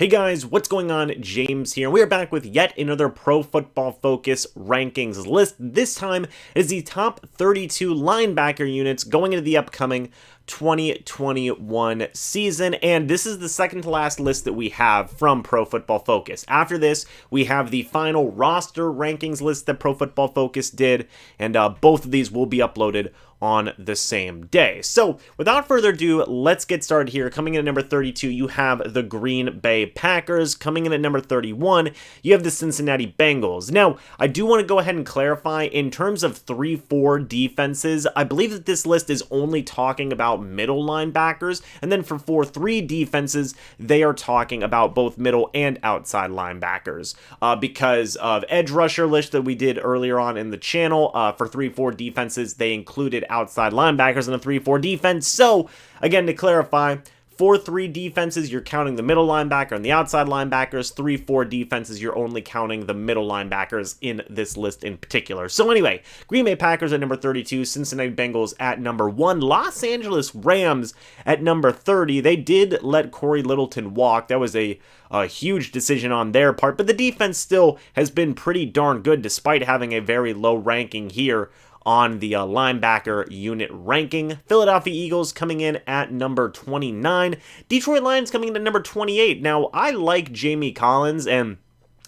Hey guys, what's going on? James here. We are back with yet another Pro Football Focus rankings list. This time is the top 32 linebacker units going into the upcoming 2021 season, and this is the second to last list that we have from Pro Football Focus. After this, we have the final roster rankings list that Pro Football Focus did, and both of these will be uploaded on the same day. So without further ado, let's get started here. Coming in at number 32, you have the Green Bay Packers. Coming in at number 31, you have the Cincinnati Bengals. Now, I do want to go ahead and clarify, in terms of 3-4 defenses, I believe that this list is only talking about middle linebackers, and then for 4-3 defenses, they are talking about both middle and outside linebackers. Because of edge rusher list that we did earlier on in the channel, for 3-4 defenses, they included outside linebackers in a 3-4 defense. So, again, to clarify, 4-3 defenses, you're counting the middle linebacker and the outside linebackers. 3-4 defenses, you're only counting the middle linebackers in this list in particular. So anyway, Green Bay Packers at number 32, Cincinnati Bengals at number 1, Los Angeles Rams at number 30. They did let Corey Littleton walk. That was a huge decision on their part, but the defense still has been pretty darn good despite having a very low ranking here on the linebacker unit ranking. Philadelphia Eagles coming in at number 29. Detroit Lions coming in at number 28. Now, I like Jamie Collins, and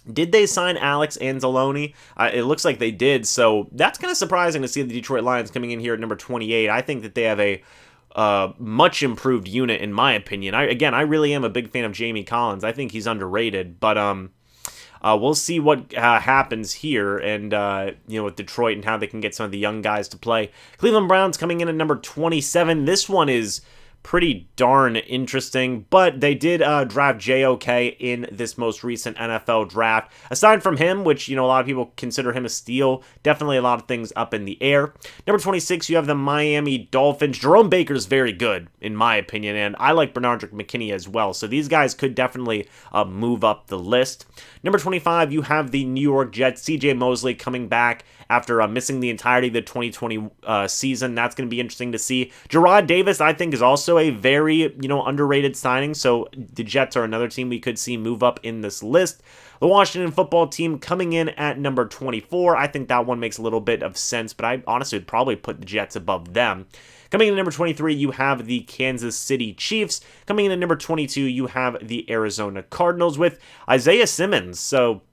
did they sign Alex Anzalone? It looks like they did, so that's kind of surprising to see the Detroit Lions coming in here at number 28. I think that they have a much improved unit, in my opinion. I really am a big fan of Jamie Collins. I think he's underrated, but we'll see what happens here, and with Detroit and how they can get some of the young guys to play. Cleveland Browns coming in at number 27. This one is pretty darn interesting, but they did draft JOK in this most recent NFL draft. Aside from him, which, a lot of people consider him a steal, definitely a lot of things up in the air. Number 26, you have the Miami Dolphins. Jerome Baker's very good, in my opinion, and I like Bernardrick McKinney as well, so these guys could definitely move up the list. Number 25, you have the New York Jets. CJ Mosley coming back after missing the entirety of the 2020 season. That's going to be interesting to see. Gerard Davis, I think, is also a very, underrated signing, so the Jets are another team we could see move up in this list. The Washington football team coming in at number 24. I think that one makes a little bit of sense, but I honestly would probably put the Jets above them. Coming in at number 23, you have the Kansas City Chiefs. Coming in at number 22, you have the Arizona Cardinals with Isaiah Simmons. So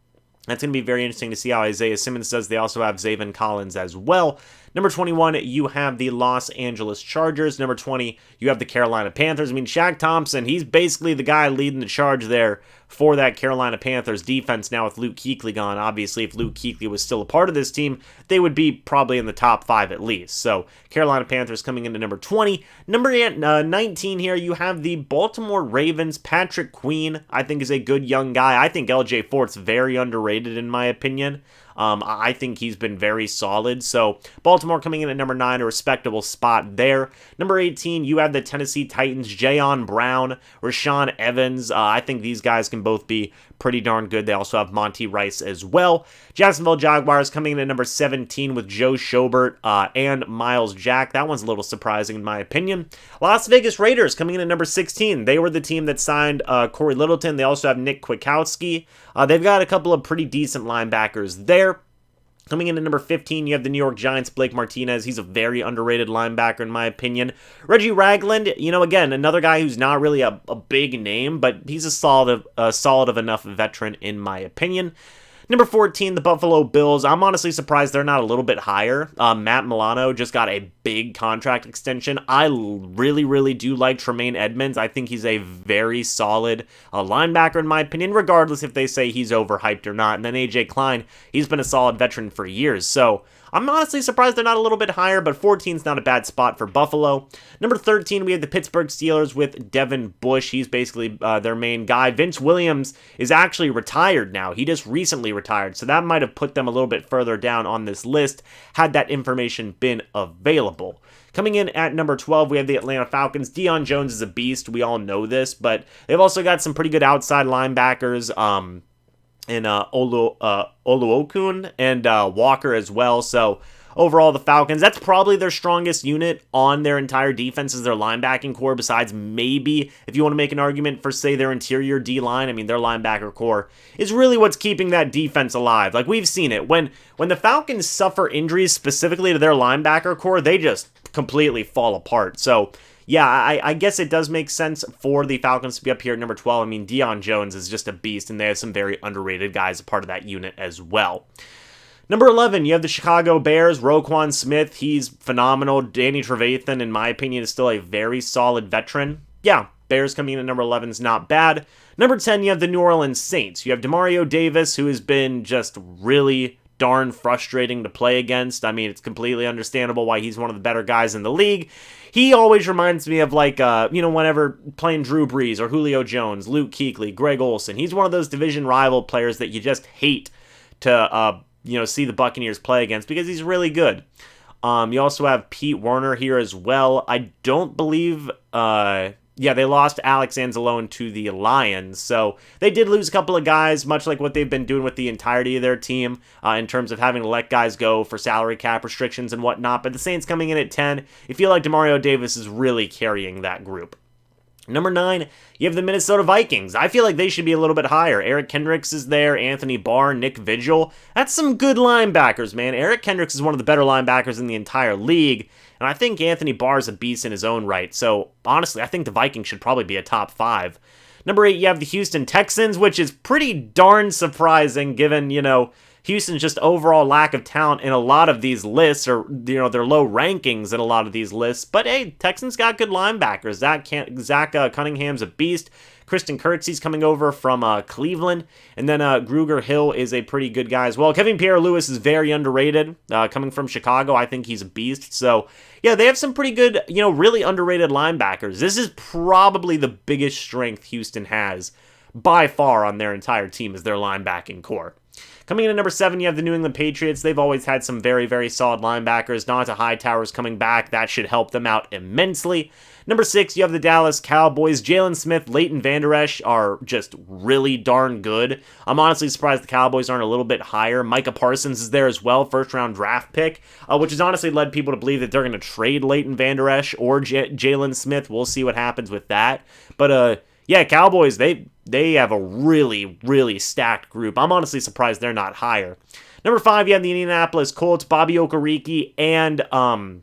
that's going to be very interesting to see how Isaiah Simmons does. They also have Zaven Collins as well. Number 21, you have the Los Angeles Chargers. Number 20, you have the Carolina Panthers. Shaq Thompson, he's basically the guy leading the charge there for that Carolina Panthers defense now with Luke Kuechly gone. Obviously, if Luke Kuechly was still a part of this team, they would be probably in the top 5 at least. So, Carolina Panthers coming into number 20. Number 19 here, you have the Baltimore Ravens. Patrick Queen, I think, is a good young guy. I think LJ Fort's very underrated in my opinion. I think he's been very solid. So Baltimore coming in at number 9, a respectable spot there. Number 18, you have the Tennessee Titans, Jayon Brown, Rashaan Evans. I think these guys can both be pretty darn good. They also have Monty Rice as well. Jacksonville Jaguars coming in at number 17 with Joe Schobert and Miles Jack. That one's a little surprising in my opinion. Las Vegas Raiders coming in at number 16. They were the team that signed Corey Littleton. They also have Nick Kwiatkowski. They've got a couple of pretty decent linebackers there. Coming in at number 15, you have the New York Giants, Blake Martinez. He's a very underrated linebacker in my opinion. Reggie Ragland, again, another guy who's not really a big name, but he's a solid of enough veteran in my opinion. Number 14, the Buffalo Bills. I'm honestly surprised they're not a little bit higher. Matt Milano just got a big contract extension. I really, really do like Tremaine Edmonds. I think he's a very solid linebacker in my opinion, regardless if they say he's overhyped or not. And then AJ Klein, he's been a solid veteran for years. So I'm honestly surprised they're not a little bit higher, but 14 is not a bad spot for Buffalo. Number 13, we have the Pittsburgh Steelers with Devin Bush. He's basically their main guy. Vince Williams is actually retired now. He just recently retired, so that might have put them a little bit further down on this list had that information been available. Coming in at number 12, we have the Atlanta Falcons. Deion Jones is a beast. We all know this, but they've also got some pretty good outside linebackers. And Oluokun and Walker as well. So overall, the Falcons, that's probably their strongest unit on their entire defense is their linebacking core, besides maybe, if you want to make an argument for, say, their interior D-line. I mean, their linebacker core is really what's keeping that defense alive. Like, we've seen it. When the Falcons suffer injuries specifically to their linebacker core, they just completely fall apart. So, yeah, I guess it does make sense for the Falcons to be up here at number 12. I mean, Deion Jones is just a beast, and they have some very underrated guys a part of that unit as well. Number 11, you have the Chicago Bears, Roquan Smith. He's phenomenal. Danny Trevathan, in my opinion, is still a very solid veteran. Yeah, Bears coming in at number 11 is not bad. Number 10, you have the New Orleans Saints. You have Demario Davis, who has been just really darn frustrating to play against. I mean, it's completely understandable why he's one of the better guys in the league. He always reminds me of, like, whenever playing Drew Brees or Julio Jones, Luke Kuechly, Greg Olsen. He's one of those division rival players that you just hate to, see the Buccaneers play against because he's really good. You also have Pete Werner here as well. I don't believe, they lost Alex Anzalone to the Lions, so they did lose a couple of guys, much like what they've been doing with the entirety of their team in terms of having to let guys go for salary cap restrictions and whatnot, but the Saints coming in at 10, you feel like Demario Davis is really carrying that group. Number 9, you have the Minnesota Vikings. I feel like they should be a little bit higher. Eric Kendricks is there, Anthony Barr, Nick Vigil. That's some good linebackers, man. Eric Kendricks is one of the better linebackers in the entire league, and I think Anthony Barr is a beast in his own right. So, honestly, I think the Vikings should probably be a top 5. Number 8, you have the Houston Texans, which is pretty darn surprising given, Houston's just overall lack of talent in a lot of these lists, or, their low rankings in a lot of these lists. But, hey, Texans got good linebackers. Zach Cunningham's a beast. Kristen Kirksey's coming over from Cleveland. And then Gruger Hill is a pretty good guy as well. Kevin Pierre-Louis is very underrated. Coming from Chicago, I think he's a beast. So, yeah, they have some pretty good, really underrated linebackers. This is probably the biggest strength Houston has by far on their entire team is their linebacking core. Coming in at number 7, you have the New England Patriots. They've always had some very, very solid linebackers. Donta Hightower's coming back. That should help them out immensely. Number 6, you have the Dallas Cowboys. Jalen Smith, Leighton Vander Esch are just really darn good. I'm honestly surprised the Cowboys aren't a little bit higher. Micah Parsons is there as well, first-round draft pick, which has honestly led people to believe that they're going to trade Leighton Vander Esch or Jalen Smith. We'll see what happens with that. But, Cowboys, they have a really, really stacked group. I'm honestly surprised they're not higher. Number 5, you have the Indianapolis Colts. Bobby Okereke and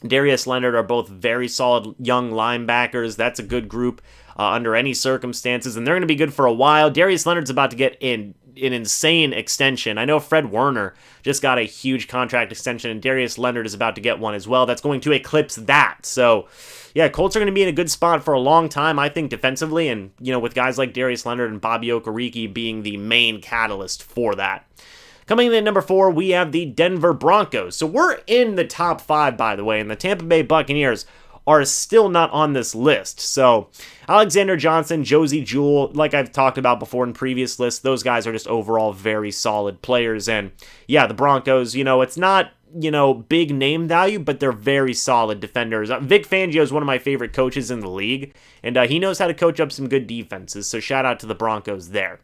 Darius Leonard are both very solid young linebackers. That's a good group under any circumstances, and they're going to be good for a while. Darius Leonard's about to get an insane extension. I know Fred Warner just got a huge contract extension, and Darius Leonard is about to get one as well. That's going to eclipse that. So, yeah, Colts are going to be in a good spot for a long time, I think, defensively, and, with guys like Darius Leonard and Bobby Okereke being the main catalyst for that. Coming in at number 4, we have the Denver Broncos. So we're in the top 5, by the way, and the Tampa Bay Buccaneers are still not on this list. So Alexander Johnson, Josie Jewell, like I've talked about before in previous lists, those guys are just overall very solid players. And yeah, the Broncos, it's not, big name value, but they're very solid defenders. Vic Fangio is one of my favorite coaches in the league, and he knows how to coach up some good defenses. So shout out to the Broncos there.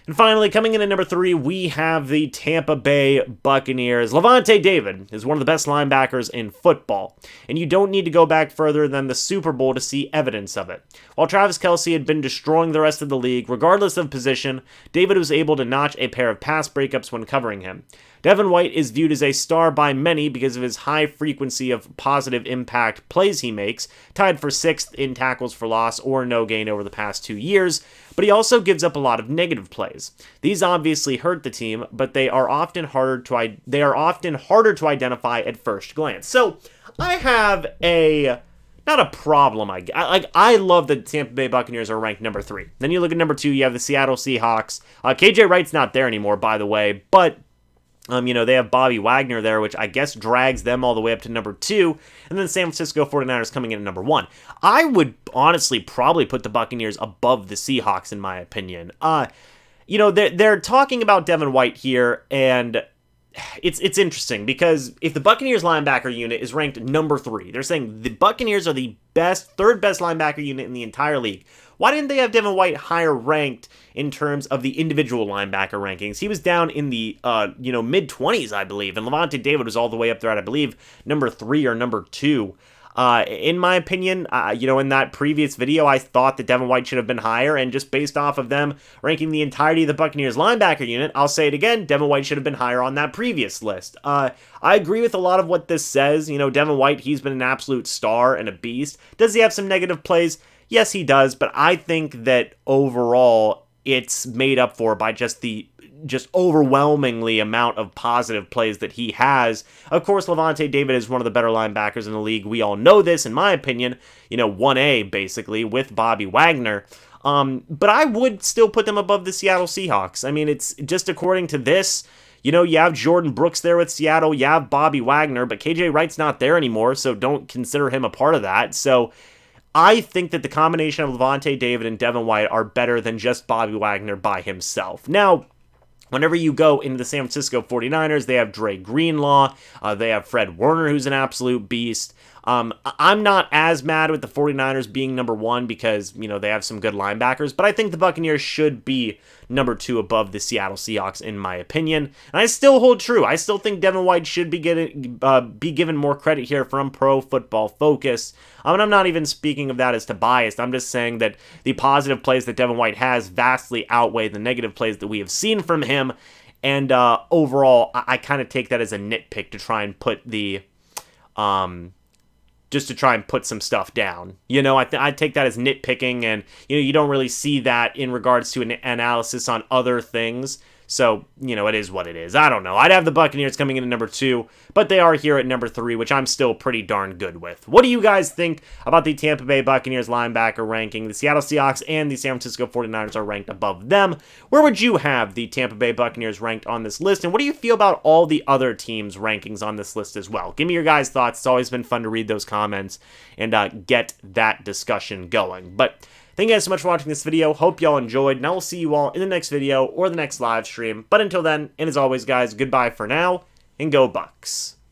And finally, coming in at number 3, we have the Tampa Bay Buccaneers. Levante David is one of the best linebackers in football, and you don't need to go back further than the Super Bowl to see evidence of it. While Travis Kelce had been destroying the rest of the league, regardless of position, David was able to notch a pair of pass breakups when covering him. Devin White is viewed as a star by many because of his high frequency of positive impact plays he makes, tied for 6th in tackles for loss or no gain over the past 2 years, but he also gives up a lot of negative plays. These obviously hurt the team, but they are often harder to identify at first glance. So I have not a problem. I love that Tampa Bay Buccaneers are ranked number 3. Then you look at number 2, you have the Seattle Seahawks. KJ Wright's not there anymore, by the way, but they have Bobby Wagner there, which I guess drags them all the way up to number 2. And then San Francisco 49ers coming in at number 1. I would honestly probably put the Buccaneers above the Seahawks, in my opinion. They're talking about Devin White here, and it's interesting because if the Buccaneers linebacker unit is ranked number 3, they're saying the Buccaneers are the third best linebacker unit in the entire league. why didn't they have Devin White higher ranked in terms of the individual linebacker rankings? He was down in the, mid-20s, I believe, and Lavonte David was all the way up there at, I believe, number 3 or number 2. In my opinion, in that previous video, I thought that Devin White should have been higher, and just based off of them ranking the entirety of the Buccaneers linebacker unit, I'll say it again, Devin White should have been higher on that previous list. I agree with a lot of what this says. Devin White, he's been an absolute star and a beast. Does he have some negative plays? Yes, he does, but I think that overall, it's made up for by just overwhelmingly amount of positive plays that he has. Of course, Lavonte David is one of the better linebackers in the league. We all know this, in my opinion. 1A, basically, with Bobby Wagner. But I would still put them above the Seattle Seahawks. I mean, it's just according to this, you have Jordan Brooks there with Seattle, you have Bobby Wagner, but KJ Wright's not there anymore, so don't consider him a part of that. So I think that the combination of Lavonte David and Devin White are better than just Bobby Wagner by himself. Now, whenever you go into the San Francisco 49ers, they have Dre Greenlaw, they have Fred Warner, who's an absolute beast. I'm not as mad with the 49ers being number 1 because, they have some good linebackers, but I think the Buccaneers should be number 2 above the Seattle Seahawks, in my opinion. And I still hold true. I still think Devin White should be given more credit here from Pro Football Focus. And I'm not even speaking of that as to bias. I'm just saying that the positive plays that Devin White has vastly outweigh the negative plays that we have seen from him. And overall, I kind of take that as a nitpick to try and put the... just to try and put some stuff down. I take that as nitpicking, and, you don't really see that in regards to an analysis on other things. So, it is what it is. I don't know. I'd have the Buccaneers coming in at number 2, but they are here at number 3, which I'm still pretty darn good with. What do you guys think about the Tampa Bay Buccaneers linebacker ranking? The Seattle Seahawks and the San Francisco 49ers are ranked above them. Where would you have the Tampa Bay Buccaneers ranked on this list? And what do you feel about all the other teams' rankings on this list as well? Give me your guys' thoughts. It's always been fun to read those comments and get that discussion going. But thank you guys so much for watching this video. Hope y'all enjoyed, and I will see you all in the next video or the next live stream. But until then, and as always, guys, goodbye for now, and go Bucs.